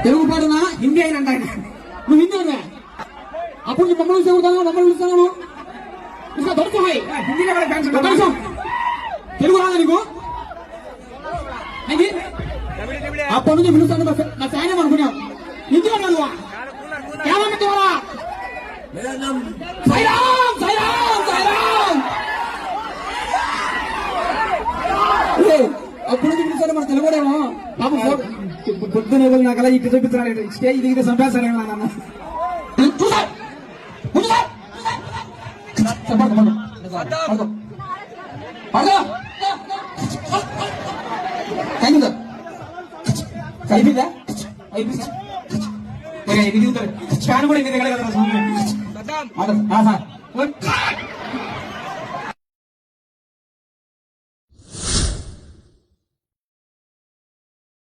తెలుగు పాటనా హిందీ అయినా నువ్వు హిందీ అన్నా అప్పుడు మమ్మల్ని చూడతాను మమ్మల్ని చూస్తాను ఇంకా దొరుకు హిందీలో తెలుగు రాదా నీకు అప్పటి నుంచి పిలుస్తాను నా సాయం అనుకున్నావు హిందీలో కాదు ఏమన్నా సైరామ్ సైరామ్ సైరామ్ అప్పుడు నుంచి పిలుస్తాను మన తెలుగుడేమో పాపం పొద్దున నాకు అలా ఇటు చూపిస్తున్నాడు స్టేజ్ దిగితే సంపాదిస్తాడేమో నాన్న అయిపోయిందా అయిపోయిందా ఫ్యాన్ కూడా ఇంటి దగ్గర కదా సార్